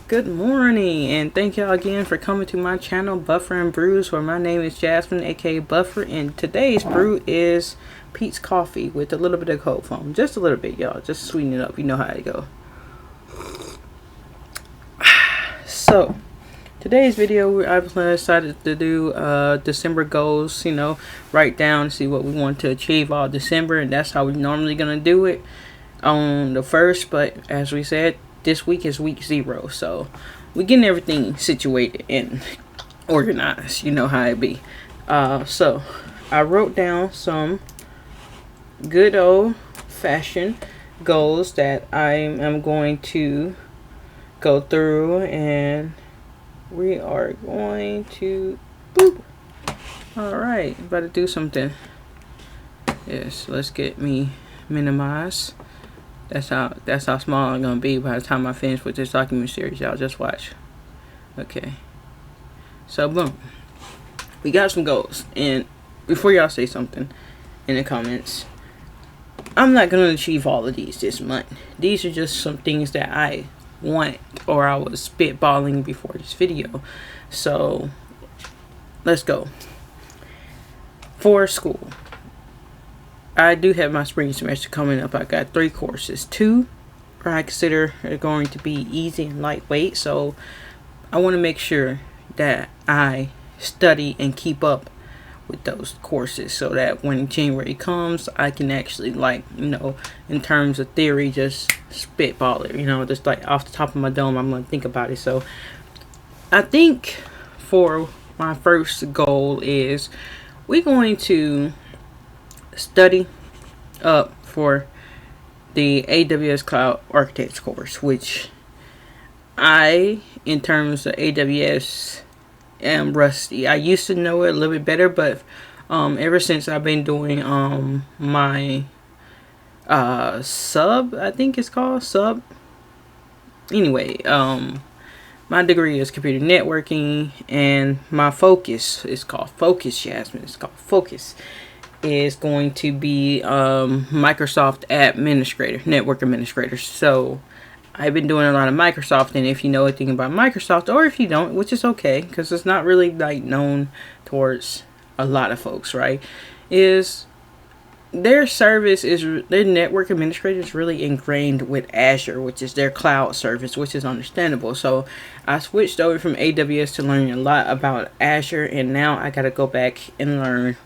Good morning, and thank y'all again for coming to my channel, Buffer and Brews, where my name is Jasmine, aka Buffer, and today's brew is Pete's Coffee with a little bit of cold foam. Just a little bit, y'all. Just sweeten it up. You know how it go. So, today's video, I decided to do December goals, write down, see what we want to achieve all December, and that's how we're normally going to do it on the 1st, but as we said, this week is week 0, so we're getting everything situated and organized. You know how it be. So I wrote down some good old fashioned goals that I am going to go through, and we are going to boop. Alright, about to do something. Yes, let's get me minimized. That's how small I'm gonna be by the time I finish with this document series. Y'all just watch. Okay. So boom. We got some goals. And before y'all say something in the comments, I'm not gonna achieve all of these this month. These are just some things that I want, or I was spitballing before this video. So let's go. For school, I do have my spring semester coming up. I got 3 courses. 2 I consider are going to be easy and lightweight, so I want to make sure that I study and keep up with those courses so that when January comes, I can actually, in terms of theory, just spitball it, just like off the top of my dome. I'm going to think about it. So I think for my first goal is we're going to study up for the AWS Cloud Architect course, which in terms of AWS, am rusty. I used to know it a little bit better, but ever since I've been doing my sub, I think it's called sub. Anyway, my degree is computer networking, and my focus is called Focus, Jasmine. It's called Focus. Is going to be Microsoft Administrator, Network Administrator. So I've been doing a lot of Microsoft, and if you know anything about Microsoft, or if you don't, which is okay, because it's not really known towards a lot of folks, right? Is their service is their network administrator is really ingrained with Azure, which is their cloud service, which is understandable. So I switched over from AWS to learning a lot about Azure, and now I got to go back and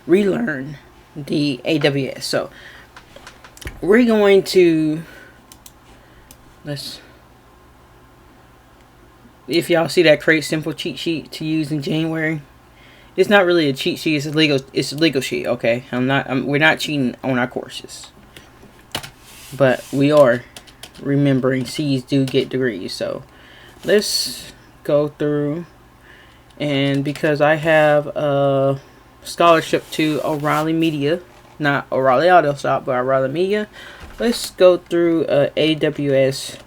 relearn the AWS. So we're going to if y'all see that Create Simple cheat sheet to use in January, it's not really a cheat sheet, it's a legal sheet, okay? We're not cheating on our courses, but we are remembering C's do get degrees. So let's go through, and because I have a scholarship to O'Reilly Media, not O'Reilly Auto Shop, but O'Reilly Media, let's go through AWS.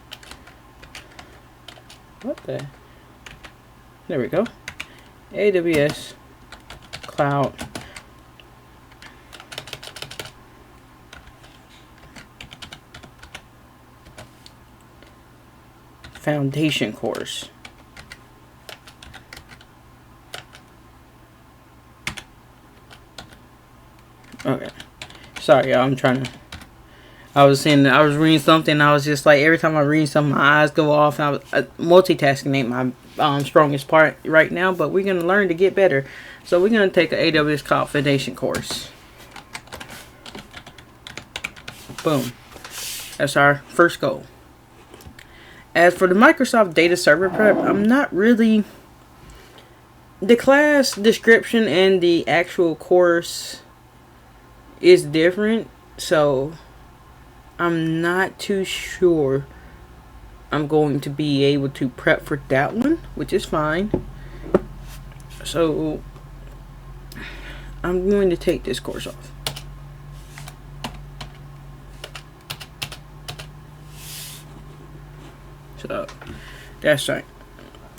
There we go. AWS Cloud Foundation course. Okay, sorry y'all, I was reading something, I was just like, every time I read something, my eyes go off, and multitasking ain't my strongest part right now, but we're going to learn to get better. So we're going to take an AWS Cloud Foundation course. Boom. That's our first goal. As for the Microsoft Data Server Prep, I'm not really, the class description and the actual course is different, so I'm not too sure I'm going to be able to prep for that one, which is fine. So I'm going to take this course off. So that's right.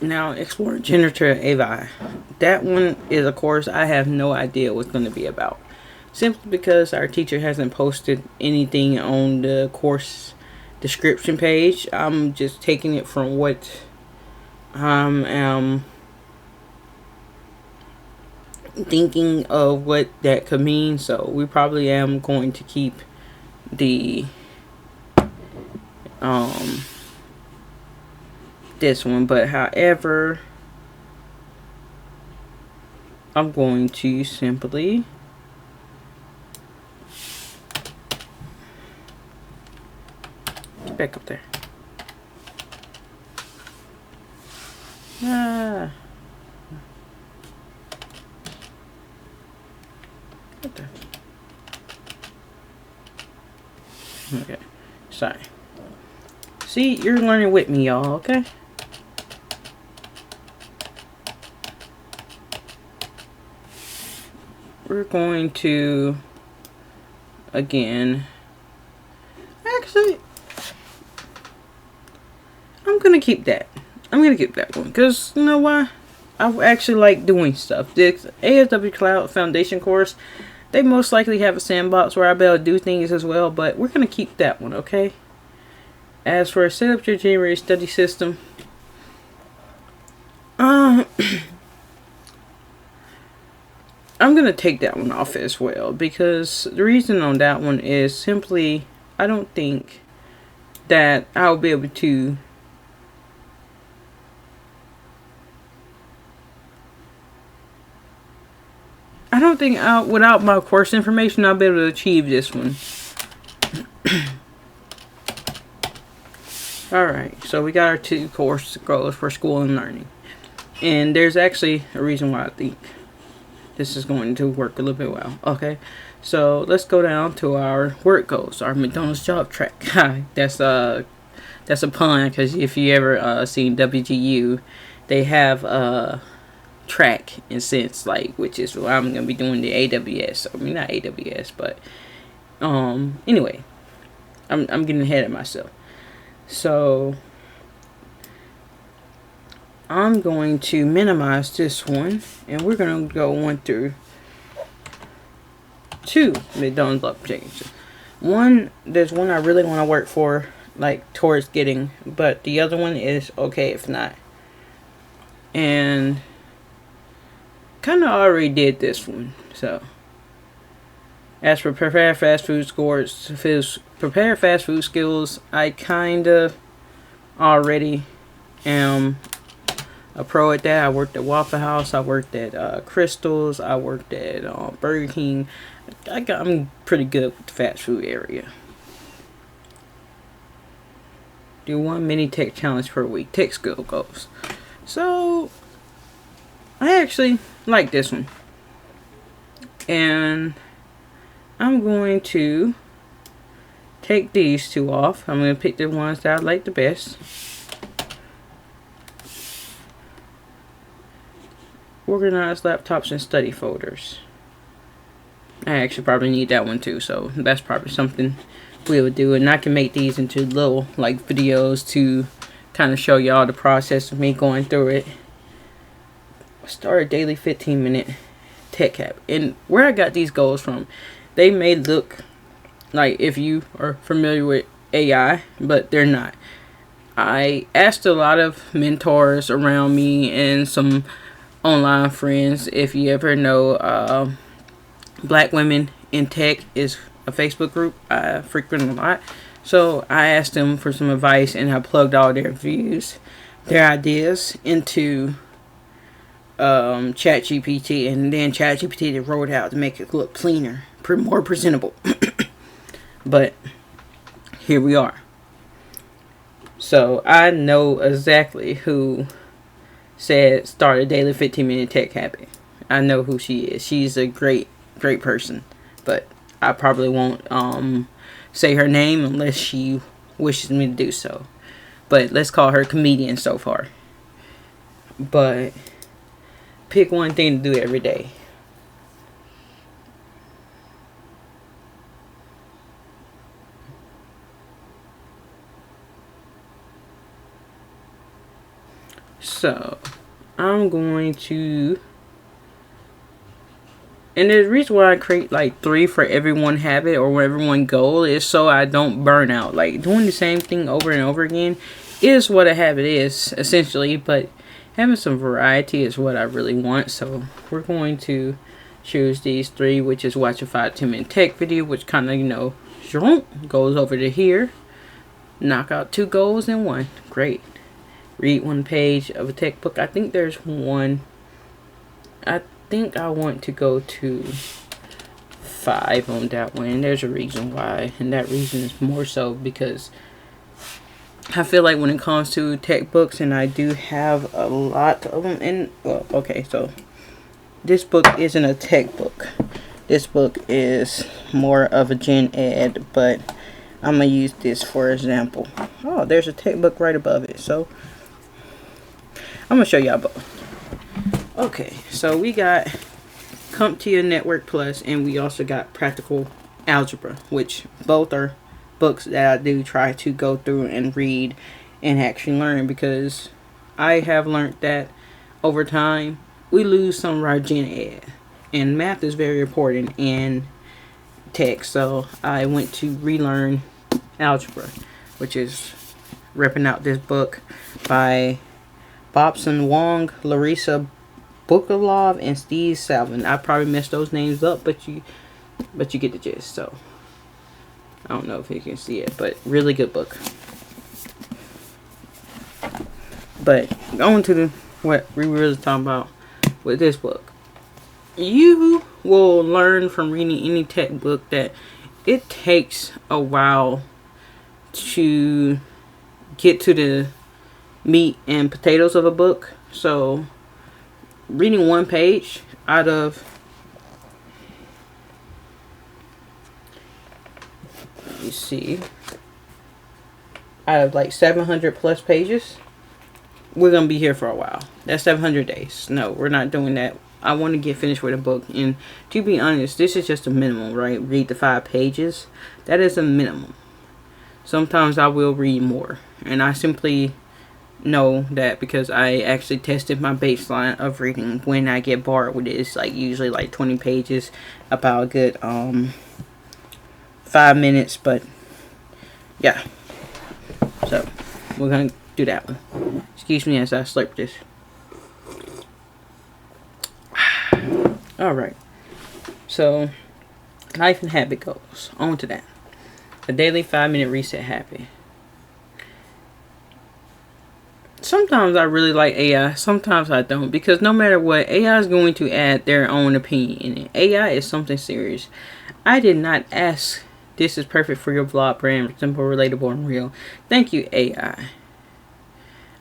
Now explore Generative AI. That one is a course I have no idea what's going to be about, simply because our teacher hasn't posted anything on the course description page. I'm just taking it from what am thinking of what that could mean, so we probably am going to keep the this one, but however, I'm going to simply get back up there. Okay, sorry. See, you're learning with me, y'all, okay? We're going to, again, actually, I'm going to keep that. I'm going to keep that one, because, you know why? I actually like doing stuff. The AWS Cloud Foundation course, they most likely have a sandbox where I'll be able to do things as well, but we're going to keep that one, okay? As for set up your January study system, I'm going to take that one off as well, because the reason on that one is simply I don't think that I'll be able to without my course information, I'll be able to achieve this one. Alright, so we got our 2 course goals for school and learning. And there's actually a reason why I think this is going to work a little bit well. Okay, so let's go down to our work goals, our McDonald's job track. That's a pun, because if you ever seen WGU, they have a track in sense, like, which is what I'm gonna be doing, the AWS. I mean, not AWS, but anyway, I'm getting ahead of myself. So I'm going to minimize this one, and we're going to go 1 through 2 McDonald's objectives. There's one I really want to work for, like, towards getting, but the other one is okay if not. And kind of already did this one. So as for prepare fast food skills, I kind of already am a pro at that. I worked at Waffle House, I worked at Crystal's, I worked at Burger King. I'm pretty good with the fast food area. Do 1 mini tech challenge per week. Tech skill goals. So I actually like this one, and I'm going to take these 2 off. I'm going to pick the ones that I like the best. Organize laptops and study folders. I actually probably need that one too, so that's probably something we would do. And I can make these into little, like, videos to kind of show y'all the process of me going through it. Start a daily 15-minute tech app. And where I got these goals from, they may look like, if you are familiar with AI, but they're not. I asked a lot of mentors around me and some online friends. If you ever know, Black Women in Tech is a Facebook group I frequent a lot. So I asked them for some advice, and I plugged all their views, their ideas into ChatGPT, and then ChatGPT wrote out to make it look cleaner, more presentable. But here we are. So I know exactly who said start a daily 15-minute tech habit. I know who she is. She's a great person, but I probably won't say her name unless she wishes me to do so. But let's call her comedian so far. But pick 1 thing to do every day. So I'm going to, and the reason why I create like 3 for every 1 habit or every 1 goal is so I don't burn out. Like, doing the same thing over and over again is what a habit is, essentially, but having some variety is what I really want. So we're going to choose these 3, which is watch a 5-10 minute tech video, which kind of, you know, goes over to here. Knock out 2 goals in 1. Great. Read 1 page of a tech book. I think there's one. I think I want to go to 5 on that one. And there's a reason why. And that reason is more so because I feel like when it comes to tech books, and I do have a lot of them in, well, okay, so this book isn't a tech book. This book is more of a gen ed, but I'm going to use this for example. Oh, there's a tech book right above it. So I'm going to show y'all both. Okay, so we got CompTIA Network Plus, and we also got Practical Algebra, which both are books that I do try to go through and read and actually learn, because I have learned that over time we lose some of our gen ed, and math is very important in tech. So I went to relearn algebra, which is ripping out this book by Bobson Wong, Larissa Bukalov, and Steve Salvin. I probably messed those names up, but you get the gist. So I don't know if you can see it, but really good book. But going to what we were really talking about with this book, you will learn from reading any tech book that it takes a while to get to the meat and potatoes of a book. So reading 1 page out of, you see, out of like 700 plus pages, we're gonna be here for a while. That's 700 days. No, we're not doing that. I want to get finished with a book, and to be honest, this is just a minimum, right? Read the 5 pages. That is a minimum. Sometimes I will read more, and I simply know that because I actually tested my baseline of reading. When I get bored with it, it's like usually like 20 pages, about a good 5 minutes. But yeah, so we're gonna do that one. Excuse me as I slurp this. Alright, so life and habit goals. On to that. A daily 5-minute reset habit. Sometimes I really like AI, sometimes I don't, because no matter what, AI is going to add their own opinion in it. AI is something serious. I did not ask, this is perfect for your vlog brand, simple, relatable, and real. Thank you, AI.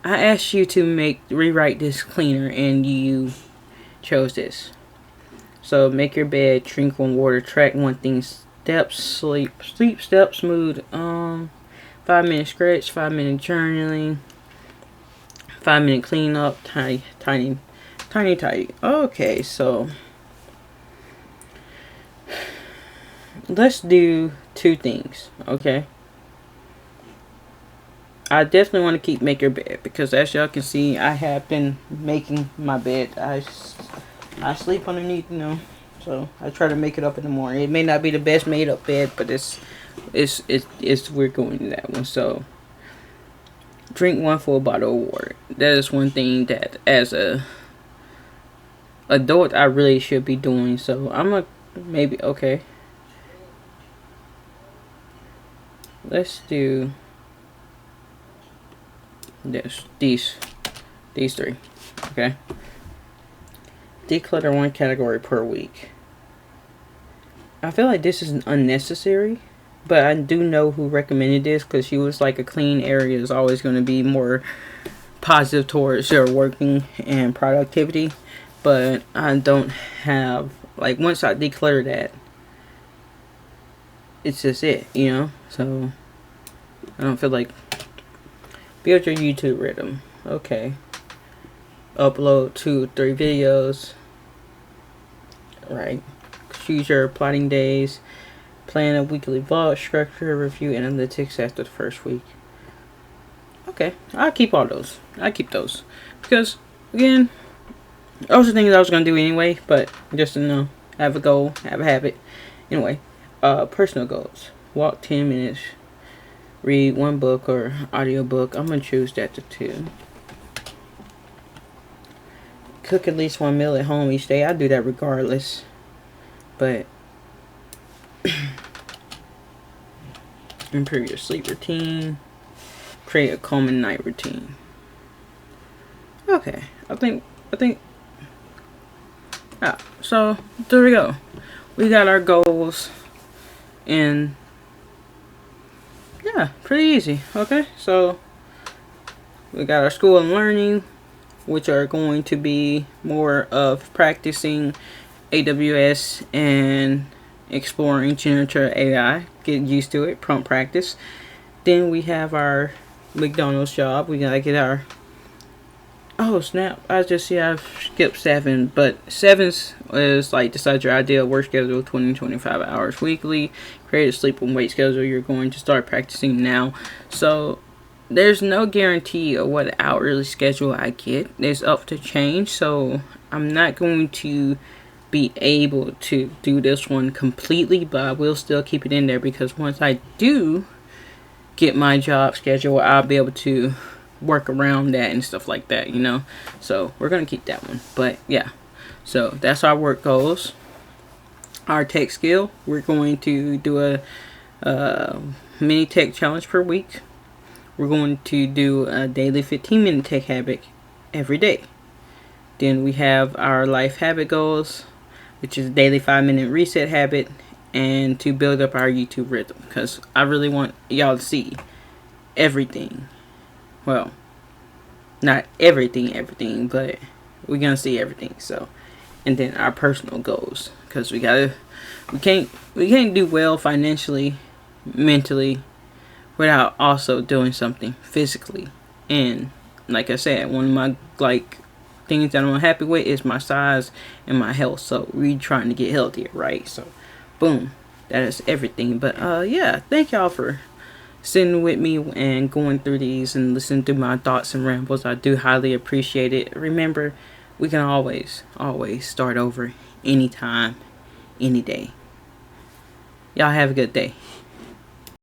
I asked you to rewrite this cleaner, and you chose this. So make your bed, drink 1 water, track 1 thing, steps, sleep steps, mood, 5-minute stretch, 5-minute journaling, 5-minute cleanup, tiny. Okay, so let's do 2 things, okay? I definitely want to keep make your bed, because as y'all can see, I have been making my bed. I sleep underneath, you know, so I try to make it up in the morning. It may not be the best made up bed, but it's we're going to that one. So drink 1 full bottle of water. That is one thing that as a adult I really should be doing. So okay. Let's do these 3. Okay. Declutter 1 category per week. I feel like this is unnecessary, but I do know who recommended this, because she was like, a clean area is always going to be more positive towards your working and productivity. But I don't have, like, once I declutter that, it's just it, you know? So I don't feel like, build your YouTube rhythm. Okay. Upload 2-3 videos. Right. Choose your plotting days. Plan a weekly vlog, structure, review, analytics after the first week. Okay, I'll keep all those. I keep those. Because, again, those are things I was going to do anyway. But just to know, have a goal, have a habit. Anyway, personal goals. Walk 10 minutes. Read 1 book or audiobook. I'm going to choose that to 2. cook at least one meal at home each day. I do that regardless. But improve your sleep routine. Create a calming night routine. Okay, I think. So there we go. We got our goals, and yeah, pretty easy. Okay, so we got our school and learning, which are going to be more of practicing AWS and exploring Generative AI. Get used to it, prompt practice. Then we have our McDonald's job. We gotta get our... Oh snap! I've skipped 7, but 7 is like decide your ideal work schedule, 20-25 hours weekly. Create a sleep and weight schedule. You're going to start practicing now. So there's no guarantee of what hourly schedule I get. It's up to change. So I'm not going to be able to do this one completely, but I will still keep it in there, because once I do get my job schedule, I'll be able to work around that and stuff like that, you know. So we're gonna keep that one. But yeah, so that's our work goals. Our tech skill, we're going to do a mini tech challenge per week. We're going to do a daily 15-minute tech habit every day. Then we have our life habit goals, which is a daily 5-minute reset habit, and to build up our YouTube rhythm, because I really want y'all to see everything. Well, not everything, but we're gonna see everything. So, and then our personal goals, because we can't do well financially, mentally, without also doing something physically. And like I said, one of my things that I'm unhappy with is my size and my health. So we trying to get healthier, right? So, boom, that is everything. But yeah, thank y'all for sitting with me and going through these and listening to my thoughts and rambles. I do highly appreciate it. Remember, we can always start over anytime, any day. Y'all have a good day.